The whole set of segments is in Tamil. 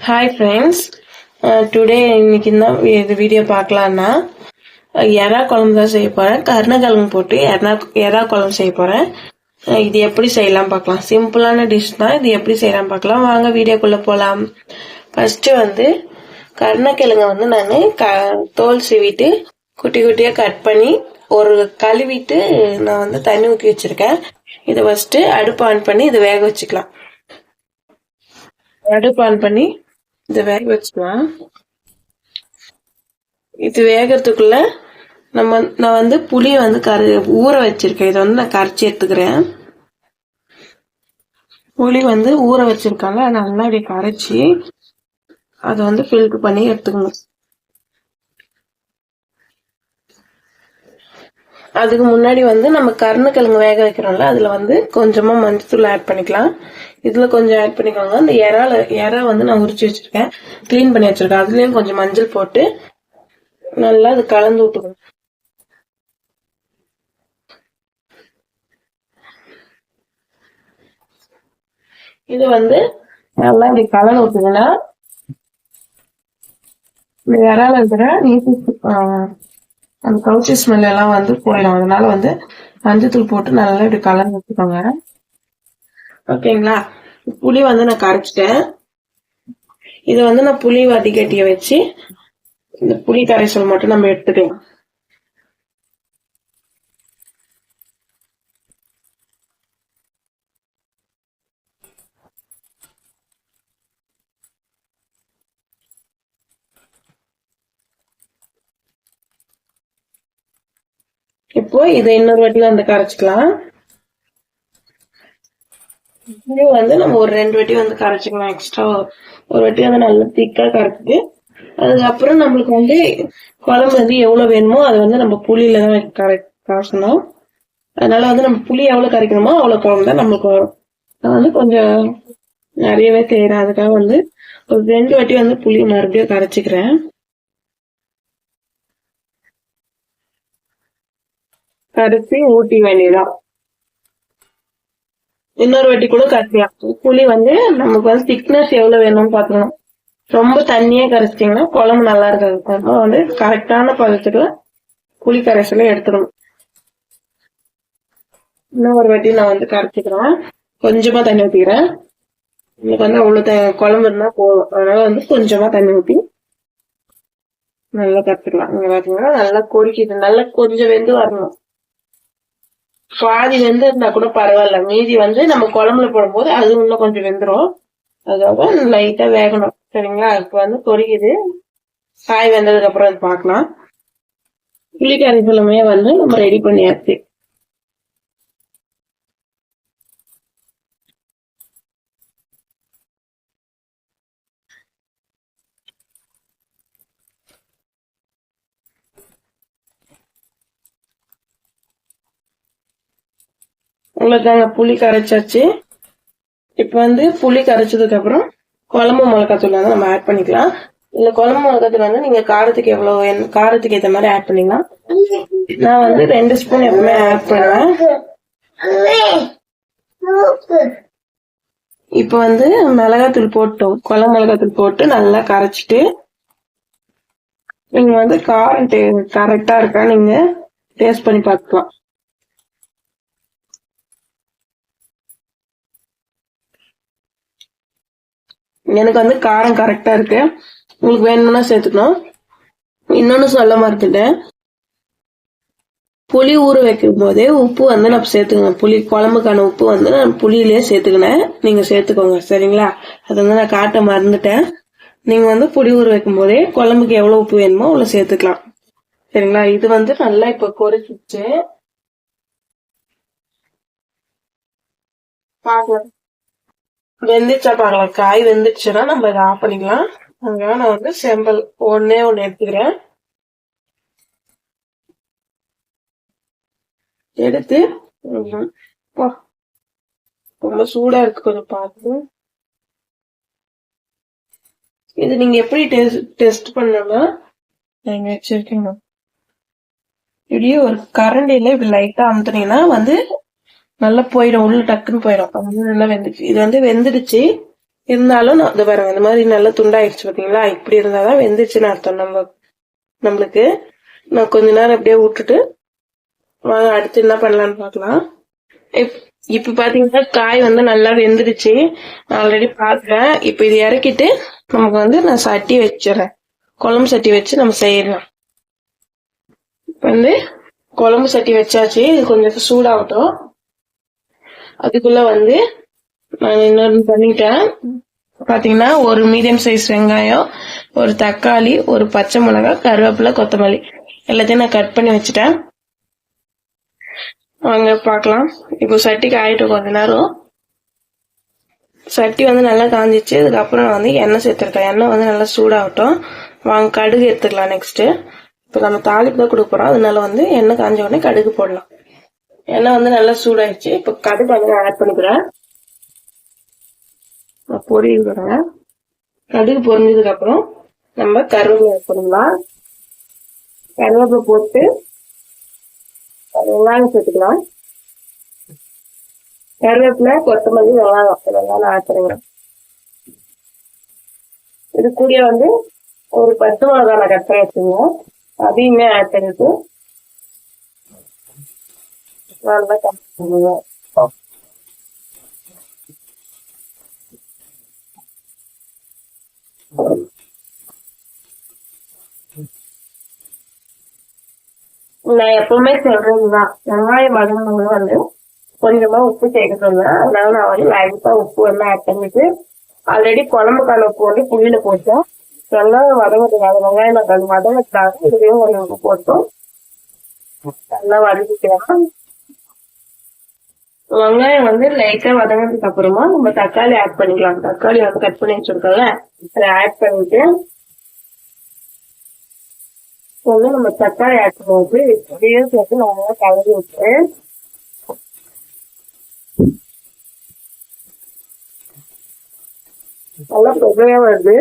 ஹாய் ஃப்ரெண்ட்ஸ், டுடே இன்னைக்கு என்ன வீடியோ பார்க்கலான்னா எறா குழம்பு தான் செய்ய போகிறேன். கருணக்கிழங்கு போட்டு எறா குழம்பு செய்ய போகிறேன். இது எப்படி செய்யலாம் பார்க்கலாம். சிம்பிளான டிஷ் தான். இது எப்படி செய்யலாம் பார்க்கலாம். வாங்க வீடியோக்குள்ளே போகலாம். ஃபர்ஸ்ட் கருணக்கிழங்கு நான் தோல் சீவிட்டு குட்டி குட்டியாக கட் பண்ணி ஒரு கழுவிட்டு நான் தண்ணி ஊற்றி வச்சிருக்கேன். இதை ஃபர்ஸ்ட் அடுப்பு ஆன் பண்ணி இதை வேக வச்சுக்கலாம். அடுப்பு ஆன் பண்ணி இதை வேக வச்சுக்கலாம். இது வேகிறதுக்குள்ள நான் புளி ஊற வச்சிருக்கேன். இதை நான் கரைச்சி எடுத்துக்கிறேன். புளி ஊற வச்சிருக்காங்க. நல்லா இப்படி கரைச்சி அதை ஃபில்டர் பண்ணி எடுத்துக்கணும். அதுக்கு முன்னாடி நம்ம கருணக்கிழங்கு வேக வைக்கிறோம்ல, அதுல கொஞ்சமா மஞ்சத்தூள் ஆட் பண்ணிக்கலாம். இதுல கொஞ்சம் ஆட் பண்ணிக்கோங்க. இந்த எறா நான் உரிச்சு வச்சிருக்கேன், கிளீன் பண்ணி வச்சிருக்கேன். அதுலயும் கொஞ்சம் மஞ்சள் போட்டு நல்லா அது கலந்து விட்டுக்கணும். இது நல்லா இப்படி கலந்து விட்டுங்கன்னா இந்த எறால இருக்கிற அந்த கவுச்சி ஸ்மெல் எல்லாம் போயிடும். அதனால மஞ்சத்தூள் போட்டு நல்லா இப்படி கலந்து வச்சுக்கோங்க. ஓகேங்களா? புளி நான் கரைச்சிட்டேன். இது நான் புளி வடிகட்டிய வச்சு இந்த புளி கரைசல் மட்டும் நம்ம எடுத்துக்கலாம். இப்போ இதை இன்னொரு வாட்டி கரைச்சிக்கலாம். நம்ம ஒரு 2 வாட்டி கரைச்சிக்கலாம். எக்ஸ்ட்ரா ஒரு வாட்டி நல்லா திக்கா கரைச்சிட்டு அதுக்கப்புறம் நம்மளுக்கு குழம்பு எவ்வளவு வேணுமோ அது நம்ம புளியில தான் கரைக்கணும். அதனால நம்ம புளி எவ்வளவு கரைக்கணுமோ அவ்வளவு குழம்பு தான் நம்மளுக்கு வரும். நான் கொஞ்சம் நிறையவே செய்யறேன். அதுக்காக ஒரு 2 வாட்டி புளி மறுபடியும் கரைச்சிக்கிறேன். கரைச்சி ஊட்டி வேண்டியதான். இன்னொரு வாட்டி கூட கரைக்கலாம். புளி நமக்கு திக்னஸ் எவ்வளவு வேணும்னு பாக்கணும். ரொம்ப தண்ணியே கரைச்சிட்டீங்கன்னா குழம்பு நல்லா இருக்காது. கரெக்டான பதத்துக்கு புளி கரைசல எடுத்துக்கணும். இன்னொரு வாட்டி நான் கரைச்சிக்கிறேன். கொஞ்சமா தண்ணி ஊத்திக்கிறேன். எனக்கு அவ்வளவு குழம்பு இருந்தா போதும். அதனால கொஞ்சமா தண்ணி ஊத்தி நல்லா கரைச்சிக்கலாம். இங்க பாத்தீங்கன்னா நல்லா கொதிக்கிது. நல்லா கொஞ்சம் வெந்து வரணும். பாதி வெந்திருந்தா கூட பரவாயில்ல. மீதி நம்ம குழம்புல போடும்போது அது இன்னும் கொஞ்சம் வெந்துரும். அதுக்காக லைட்டா வேகணும். சரிங்களா? இப்ப பொரிக்குது. காய் வெந்ததுக்கு அப்புறம் அது பார்க்கலாம். புளி கரைசலுமே நம்ம ரெடி பண்ணியாச்சு. உங்களுக்கு புளி கரைச்சாச்சு. இப்ப புளி கரைச்சதுக்கு அப்புறம் குழம்பு மிளகாத்தூள் நம்ம ஆட் பண்ணிக்கலாம். இந்த குழம்பு மிளகாத்தூள் நீங்க காரத்துக்கு எவ்வளவு காரத்துக்கு ஏற்ற மாதிரி ஆட் பண்ணிக்கலாம். நான் 2 ஸ்பூன் எப்பவுமே ஆட் பண்ணுவேன். இப்ப மிளகாத்தூள் போட்டோம். குழம்பு மிளகாத்தூள் போட்டு நல்லா கரைச்சிட்டு நீங்க காரம் கரெக்டா இருக்கா நீங்க டேஸ்ட் பண்ணி பார்த்துக்கலாம். எனக்கு காரம் கரெக்டா இருக்கு. உங்களுக்கு வேணும்னா சேர்த்துக்கணும். இன்னொன்னு சொல்ல மறந்துட்டேன். புளி ஊற வைக்கும் போதே உப்பு நான் சேர்த்துக்கணும். புளி குழம்புக்கான உப்பு நான் புளியிலேயே சேர்த்துக்கினேன். நீங்க சேர்த்துக்கோங்க. சரிங்களா? அது நான் காட்ட மறந்துட்டேன். நீங்க புளி ஊற வைக்கும் போதே குழம்புக்கு எவ்வளவு உப்பு வேணுமோ அவ்வளவு சேர்த்துக்கலாம். சரிங்களா? இது நல்லா இப்ப கொதிச்சிச்சு. பாக்கலாம். வெந்துச்சா பார்க்கலாம். காய் வெந்துச்சுன்னா நம்ம இதை ஆஃப் பண்ணிக்கலாம். அங்க நான் செம்பல் ஒண்ணு எடுத்துக்கிறேன். எடுத்து ரொம்ப சூடா இருக்கு, கொஞ்சம் பார்த்து. இது நீங்க எப்படி டெஸ்ட் பண்ணணும்னா நீங்க வச்சிருக்கீங்க இப்படியே ஒரு கரண்டில இப்படி லைட்டா அமுத்துனீங்கன்னா நல்லா போயிடும். உள்ள டக்குன்னு போயிடும். நல்லா வெந்துச்சு. இது வெந்துடுச்சு. இருந்தாலும் நான் பாருங்க இந்த மாதிரி நல்லா துண்டாயிடுச்சு பாத்தீங்களா. இப்படி இருந்தாதான் வெந்துச்சுன்னு அர்த்தம். நம்மளுக்கு நான் கொஞ்ச நேரம் அப்படியே விட்டுட்டு வாங்க அடுத்து என்ன பண்ணலான்னு பாக்கலாம். இப்ப பாத்தீங்கன்னா காய் வந்து நல்லா வெந்துடுச்சு. ஆல்ரெடி பாத்துறேன். இப்ப இது இறக்கிட்டு நமக்கு வந்து நான் சட்டி வச்சிடறேன். குழம்பு சட்டி வச்சு நம்ம செய்யலாம். வந்து குழம்பு சட்டி வச்சாச்சு. இது கொஞ்சம் சூடாகட்டும். அதுக்குள்ள வந்து நான் இன்னொன்று பண்ணிட்டேன். பாத்தீங்கன்னா ஒரு மீடியம் சைஸ் வெங்காயம், ஒரு தக்காளி, ஒரு பச்சை மிளகாய், கருவேப்பிலை, கொத்தமல்லி எல்லாத்தையும் நான் கட் பண்ணி வச்சுட்டேன். வாங்க பாக்கலாம். இப்போ சட்டிக்கு ஆயிட்டு கொஞ்ச நேரம். சட்டி வந்து நல்லா காஞ்சிச்சு. அதுக்கப்புறம் நான் வந்து எண்ணெய் சேர்த்திருக்கேன். எண்ணெய் வந்து நல்லா சூடாகட்டும். வாங்க கடுகு எடுத்துக்கலாம். நெக்ஸ்ட் இப்போ நம்ம தாளிப்பு தான் கொடுக்க போறோம். அதனால வந்து எண்ணெய் காஞ்ச உடனே கடுகு போடலாம். எண்ணெய் வந்து நல்லா சூடாயிடுச்சு. இப்போ கடுகு வந்து நான் ஆட் பண்ணிக்கிறேன். பொரியுங்க. கடுகு பொரிஞ்சதுக்கு அப்புறம் நம்ம கருவேப்பிலை ஆட் பண்ணலாம். கருவேப்பிலை போட்டு வெங்காயம் சேர்த்துக்கலாம். கருவேப்பிலை, கொத்தமல்லி, வெங்காயம் ஆட் பண்ணிக்கிறேன். இது கூட வந்து ஒரு பச்சை மிளகாய் நான் கட் பண்ணி வச்சுக்கோங்க. அதையுமே ஆட் பண்ணிட்டு நல்லா கட் பண்ணுங்க. நான் எப்பவுமே சொல்றதுதான், வெங்காயம் வதங்கும்போது வந்து கொஞ்சமா உப்பு சேர்க்க சொல்லுவேன். அதனால நான் வந்து லைட்டா உப்பு எல்லாம் ஆட் பண்ணிட்டு ஆல்ரெடி குழம்புக்கான உப்பு வந்து புளியில போட்டோம். வெங்காயம் வதங்கிறதுக்காக வெங்காயம் நான் வதங்கிறதுக்காக இதுலயும் கொஞ்சம் உப்பு போட்டோம். நல்லா வதக்கிக்கலாம். வெங்காயம் வந்து லைட்டா வதங்கினதுக்கு அப்புறமா நம்ம தக்காளி ஆட் பண்ணிக்கலாம். தக்காளி வந்து கட் பண்ணி வச்சிருக்கோம்ல, அதை ஆட் பண்ணிட்டு வந்து நம்ம தக்காளி ஆட் பண்ணும்போது இப்படியே சேர்த்து நல்லா கலந்து விட்டு நல்லா புகையா வருது.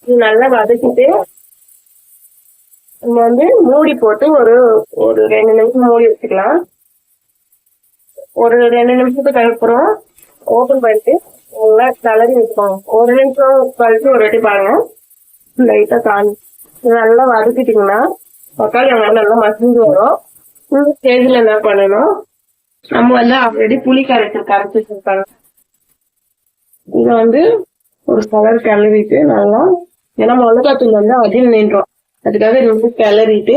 இது நல்லா வதக்கிட்டு நம்ம வந்து மூடி போட்டு ஒரு 2 நிமிஷம் மூடி வச்சுக்கலாம். ஒரு 2 நிமிஷத்துக்கு அப்புறம் ஓபன் பண்ணிட்டு நல்லா கலரி வச்சுக்கோங்க. 1 நிமிஷம் கழிச்சு ஒரு வாட்டி பாருங்க. லைட்டா காஞ்சி நல்லா வதக்கிட்டீங்கன்னா தக்காளி வெங்காயம் நல்லா மசிஞ்சு வரும். இந்த ஸ்டேஜ்ல என்ன பண்ணணும், நம்ம வந்து ஆல்ரெடி புளி கரைச்சி வச்சிருக்காங்க. இத வந்து ஒரு கலர் கிளறிட்டு நல்லா, ஏன்னா மிளகாத்தூள் வந்து அதில் நின்றோம். அதுக்காக இது வந்து கிளறிட்டு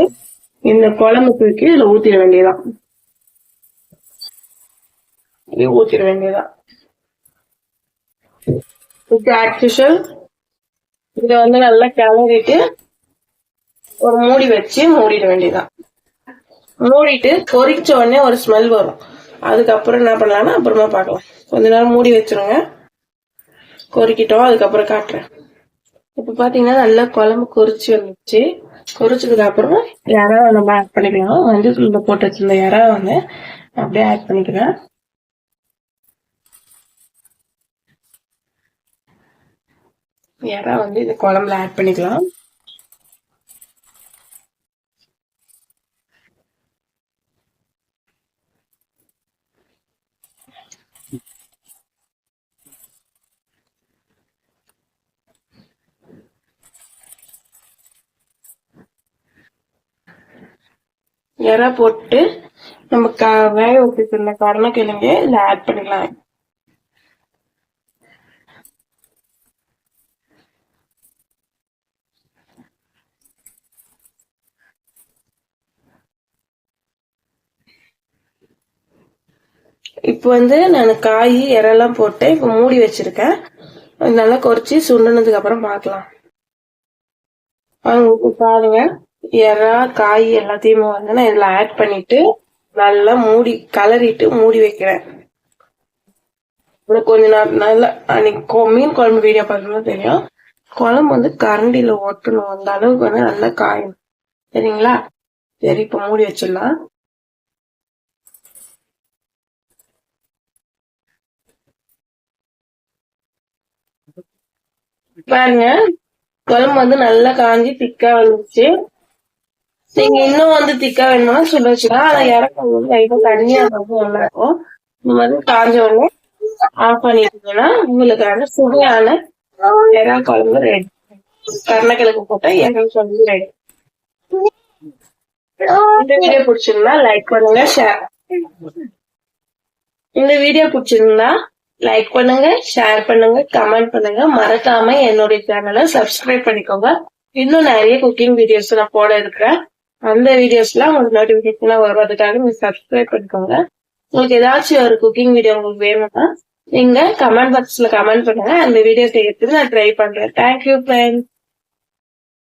இந்த குழம்பு தூக்கி இதுல ஊத்திட வேண்டியதான். இது ஊத்திட வேண்டியதான். இத வந்து நல்லா கிளறிட்டு ஒரு மூடி வச்சு மூடிட வேண்டியதான். மூடிட்டு பொரிச்ச உடனே ஒரு ஸ்மெல் வரும். அதுக்கப்புறம் என்ன பண்ணலாம்னா அப்புறமா பார்க்கலாம். கொஞ்ச நேரம் மூடி வச்சிருங்க. கொறிக்கிட்டோம், அதுக்கப்புறம் காட்டுறேன். இப்ப பாத்தீங்கன்னா நல்லா குழம்பு கொறிச்சு வந்துச்சு. கொறிச்சதுக்கு அப்புறம் இறா நம்ம ஆட் பண்ணிக்கலாம். மஞ்சள் போட்டு வச்சிருந்த இறா வந்து அப்படியே ஆட் பண்ணிக்கிறேன். இறா வந்து இது குழம்புல ஆட் பண்ணிக்கலாம். இறா போட்டு நம்ம வேக வச்சுருந்த கருணக்கிழங்கு இதுல ஆட் பண்ணிக்கலாம். இப்ப வந்து நான் காய் இறெல்லாம் போட்டு இப்ப மூடி வச்சிருக்கேன். நல்லா கொறிச்சு சுண்டனதுக்கு அப்புறம் பார்க்கலாம். பாருங்க, இறா காய் எல்லாத்தையுமே வந்து நான் இதுல ஆட் பண்ணிட்டு நல்லா மூடி கலரிட்டு மூடி வைக்கிறேன். கொஞ்ச நேரம் நல்லா, அன்னைக்கு மீன் குழம்பு வீடியோ பார்க்கணும் தெரியும், குழம்பு வந்து கரண்டில ஒட்டணும். அந்த அளவுக்கு வந்து நல்லா காயணும். சரிங்களா? சரி, இப்ப மூடி வச்சிடலாம். பாருங்க, குழம்பு வந்து நல்லா காஞ்சி திக்கா வந்துருச்சு. நீங்க இன்னும் வந்து திக்கா வேணும்னா சுட வச்சுக்கலாம். ஆனா இறக்கும் லைட்டா தண்ணியா இருக்கும், நல்லா இருக்கும். இந்த மாதிரி காஞ்ச உடனே ஆஃப் பண்ணிட்டீங்கன்னா உங்களுக்கான சுவையான எறா குழம்பு ரெடி. கருணக்கிழங்கு போட்டா எறா குழம்பு ரெடி. இந்த வீடியோ பிடிச்சிருந்தா லைக் பண்ணுங்க, ஷேர் பண்ணுங்க, கமெண்ட் பண்ணுங்க. மறக்காம என்னுடைய சேனலை சப்ஸ்கிரைப் பண்ணிக்கோங்க. இன்னும் நிறைய குக்கிங் வீடியோஸ் நான் போட இருக்கிறேன். அந்த வீடியோஸ்லாம் உங்களுக்கு நோட்டிபிகேஷன் வருவதுக்காக நீங்க சப்ஸ்கிரைப் பண்ணிக்கோங்க. உங்களுக்கு ஏதாச்சும் ஒரு குக்கிங் வீடியோ உங்களுக்கு வேணும்னா நீங்க கமெண்ட் பாக்ஸ்ல கமெண்ட் பண்ணுங்க. அந்த வீடியோ செய்யறதுக்கு நான் ட்ரை பண்றேன். Thank you friends.